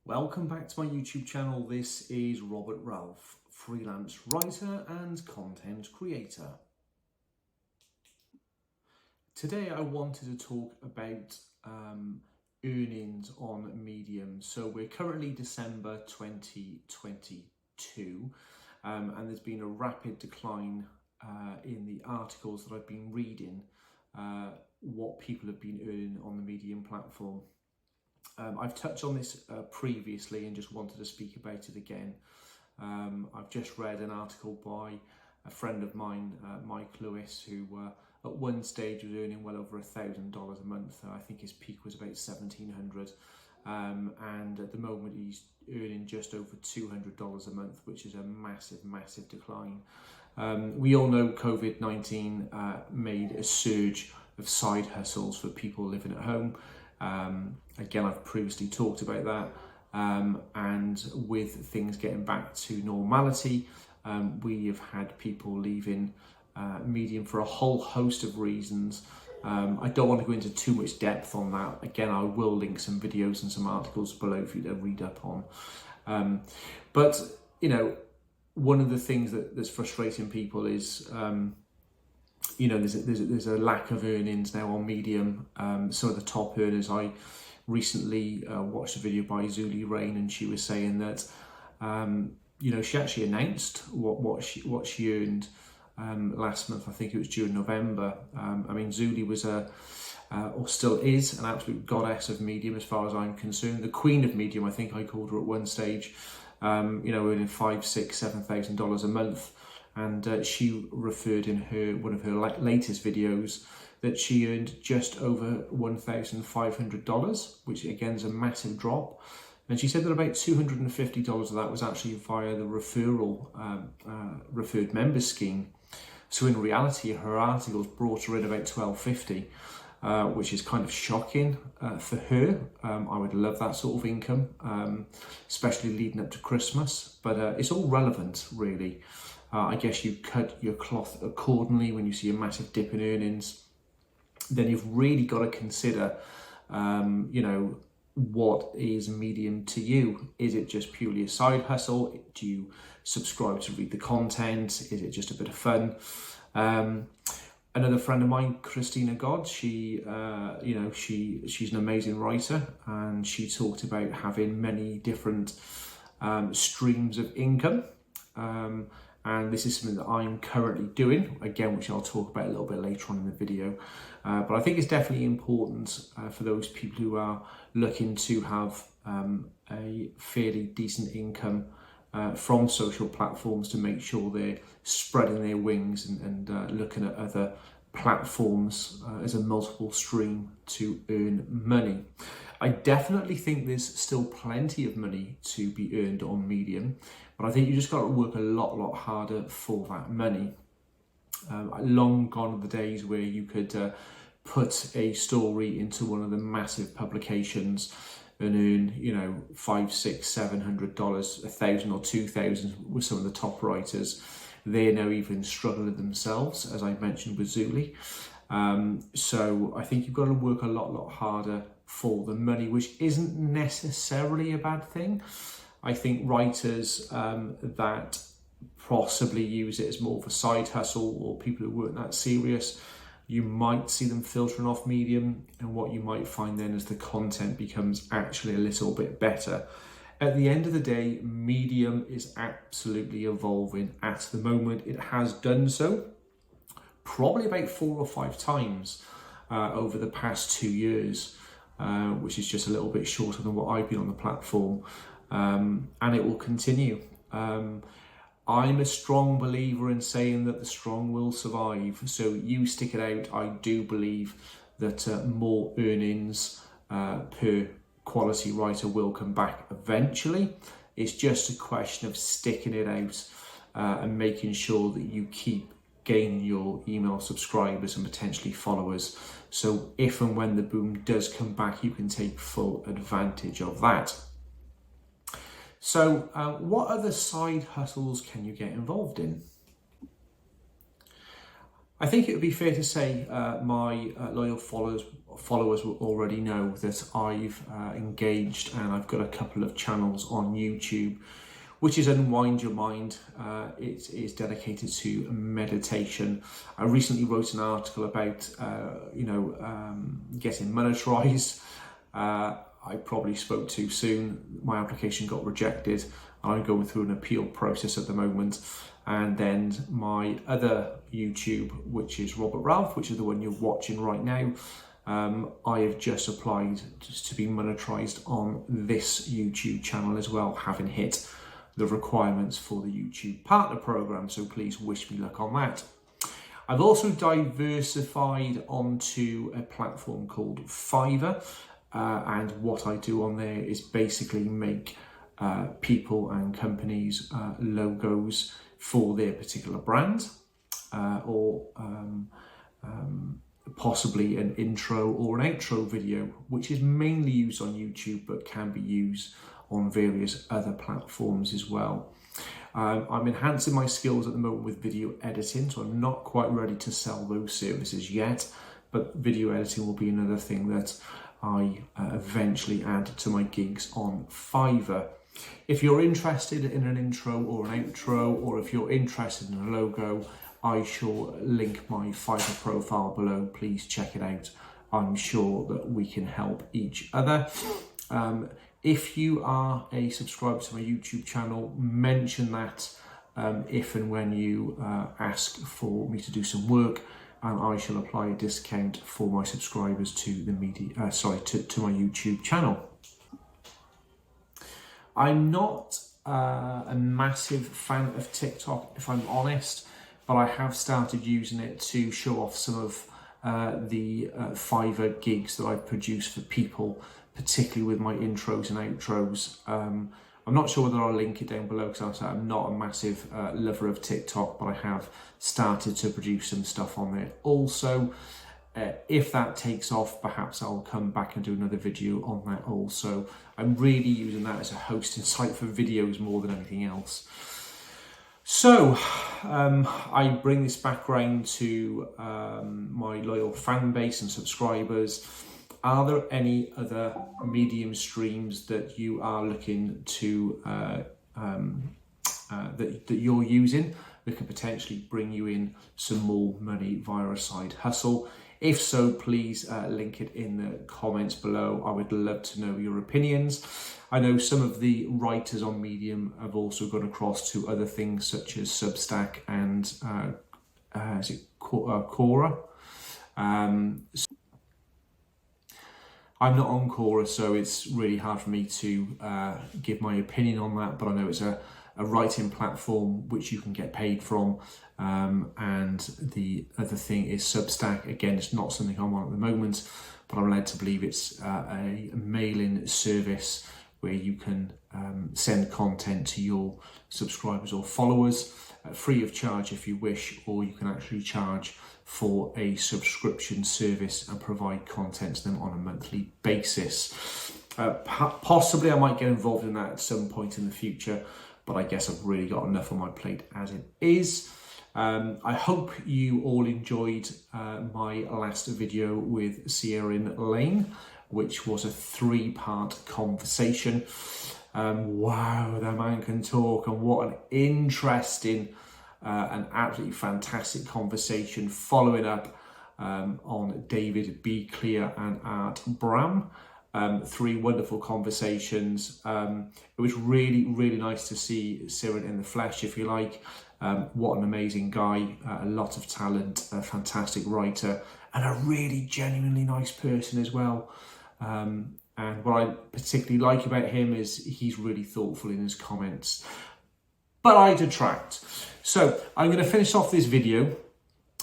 Welcome back to my YouTube channel. This is Robert Ralph, freelance writer and content creator. Today I wanted to talk about earnings on Medium. So we're currently December 2022 and there's been a rapid decline in the articles that I've been reading, what people have been earning on the Medium platform. I've touched on this previously and just wanted to speak about it again. I've just read an article by a friend of mine, Mike Lewis, who at one stage was earning well over $1,000 a month. I think his peak was about $1,700, and at the moment he's earning just over $200 a month, which is a massive decline. We all know COVID-19 made a surge of side hustles for people living at home. Again, I've previously talked about that, and with things getting back to normality, we have had people leaving Medium for a whole host of reasons. I don't want to go into too much depth on that. Again, I will link some videos and some articles below for you to read up on. But, you know, one of the things that's frustrating people is you know, there's a lack of earnings now on Medium. Some of the top earners, I recently watched a video by Zulie, Rane, and she was saying that you know, she actually announced what she earned last month. I think it was during November. I mean, Zulie was or still is, an absolute goddess of Medium as far as I'm concerned. The queen of Medium, I think I called her at one stage. You know, earning $5,000, $6,000, $7,000 a month. And she referred in one of her latest videos that she earned just over $1,500, which again is a massive drop. And she said that about $250 of that was actually via the referred members scheme. So in reality, her articles brought her in about $1,250, which is kind of shocking for her. I would love that sort of income, especially leading up to Christmas. But it's all relevant, really. I guess you cut your cloth accordingly when you see a massive dip in earnings. Then you've really got to consider, you know, what is Medium to you? Is it just purely a side hustle? Do you subscribe to read the content? Is it just a bit of fun? Another friend of mine, Christina God, she, you know, she's an amazing writer, and she talked about having many different streams of income. And this is something that I'm currently doing, again, which I'll talk about a little bit later on in the video. But I think it's definitely important for those people who are looking to have a fairly decent income from social platforms to make sure they're spreading their wings and looking at other platforms as a multiple stream to earn money. I definitely think there's still plenty of money to be earned on Medium, but I think you just got to work a lot harder for that money. Long gone are the days where you could put a story into one of the massive publications and earn, you know, $500, $600, $700, $1,000 or $2,000 with some of the top writers. They're now even struggling themselves, as I mentioned with Zulie. So I think you've got to work a lot harder for the money, which isn't necessarily a bad thing. I think writers that possibly use it as more of a side hustle, or people who weren't that serious, you might see them filtering off Medium, and what you might find then is the content becomes actually a little bit better. At the end of the day, Medium is absolutely evolving. At the moment, it has done so probably about 4 or 5 times over the past 2 years, which is just a little bit shorter than what I've been on the platform, and it will continue. I'm a strong believer in saying that the strong will survive, so you stick it out. I do believe that more earnings per quality writer will come back eventually. It's just a question of sticking it out and making sure that you keep gaining your email subscribers and potentially followers, so if and when the boom does come back, you can take full advantage of that. So what other side hustles can you get involved in? I think it would be fair to say my loyal followers will already know that I've engaged, and I've got a couple of channels on YouTube, which is Unwind Your Mind. It is dedicated to meditation. I recently wrote an article about getting monetized. I probably spoke too soon. My application got rejected, and I'm going through an appeal process at the moment. And then my other YouTube, which is Robert Ralph, which is the one you're watching right now, I have just applied to be monetized on this YouTube channel as well, having hit the requirements for the YouTube partner program. So please wish me luck on that. I've also diversified onto a platform called Fiverr, and what I do on there is basically make people and companies logos for their particular brand, or possibly an intro or an outro video, which is mainly used on YouTube but can be used on various other platforms as well. I'm enhancing my skills at the moment with video editing, so I'm not quite ready to sell those services yet, but video editing will be another thing that I eventually add to my gigs on Fiverr. If you're interested in an intro or an outro, or if you're interested in a logo, I shall link my Fiverr profile below. Please check it out. I'm sure that we can help each other. If you are a subscriber to my YouTube channel, mention that if and when you ask for me to do some work, and I shall apply a discount for my subscribers to the to my YouTube channel. I'm not a massive fan of TikTok, if I'm honest, but I have started using it to show off some of the Fiverr gigs that I've produced for people, particularly with my intros and outros. I'm not sure whether I'll link it down below, because I'm not a massive lover of TikTok, but I have started to produce some stuff on there also. If that takes off, perhaps I'll come back and do another video on that also. I'm really using that as a hosting site for videos more than anything else. So I bring this back round to my loyal fan base and subscribers. Are there any other medium streams that you are looking to that you're using that could potentially bring you in some more money via a side hustle? If so, please link it in the comments below. I would love to know your opinions. I know some of the writers on Medium have also gone across to other things such as Substack and is it Quora? I'm not on Quora, so it's really hard for me to give my opinion on that, but I know it's a writing platform which you can get paid from, and the other thing is Substack. Again, it's not something I'm on at the moment, but I'm led to believe it's a mailing service where you can send content to your subscribers or followers free of charge if you wish, or you can actually charge for a subscription service and provide content to them on a monthly basis. Possibly I might get involved in that at some point in the future, but I guess I've really got enough on my plate as it is. I hope you all enjoyed my last video with Rane, which was a 3-part conversation. Wow, the man can talk, and what an interesting and absolutely fantastic conversation following up on David B. Clear and Art Bram. 3 wonderful conversations. It was really, really nice to see Siren in the flesh, if you like. What an amazing guy, a lot of talent, a fantastic writer, and a really genuinely nice person as well. And what I particularly like about him is he's really thoughtful in his comments. But I detract. So I'm going to finish off this video.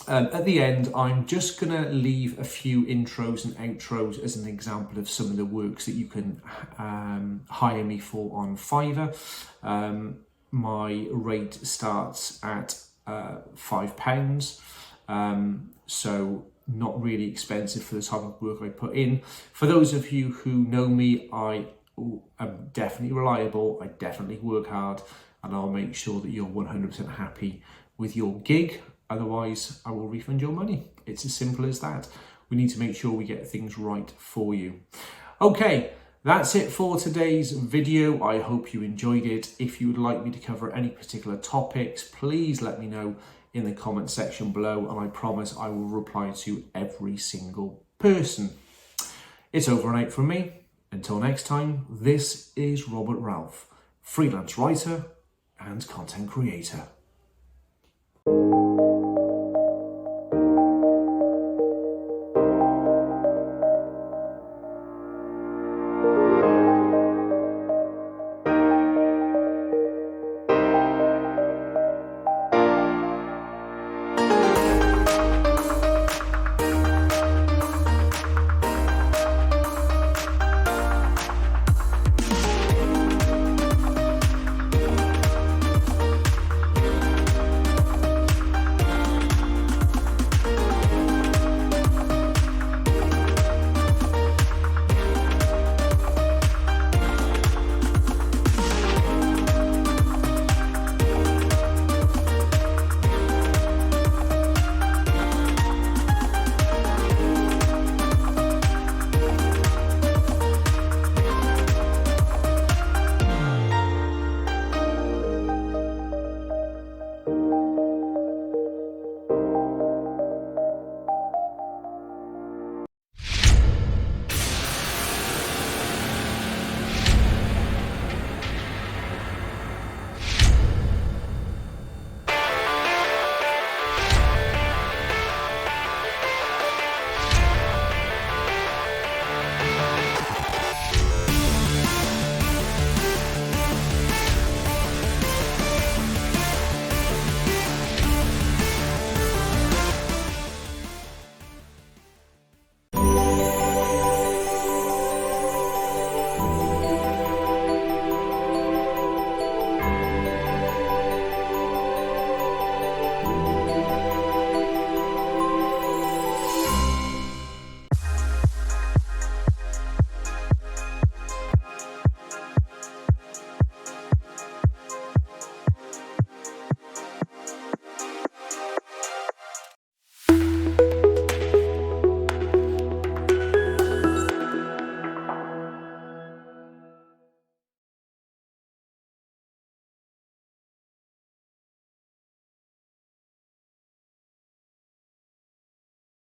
At the end, I'm just going to leave a few intros and outros as an example of some of the works that you can hire me for on Fiverr. My rate starts at £5, so not really expensive for the type of work I put in. For those of you who know me, I am definitely reliable, I definitely work hard, and I'll make sure that you're 100% happy with your gig. Otherwise, I will refund your money. It's as simple as that. We need to make sure we get things right for you. Okay, that's it for today's video. I hope you enjoyed it. If you would like me to cover any particular topics, please let me know in the comment section below, and I promise I will reply to every single person. It's over and out from me. Until next time, this is Robert Ralph, freelance writer and content creator.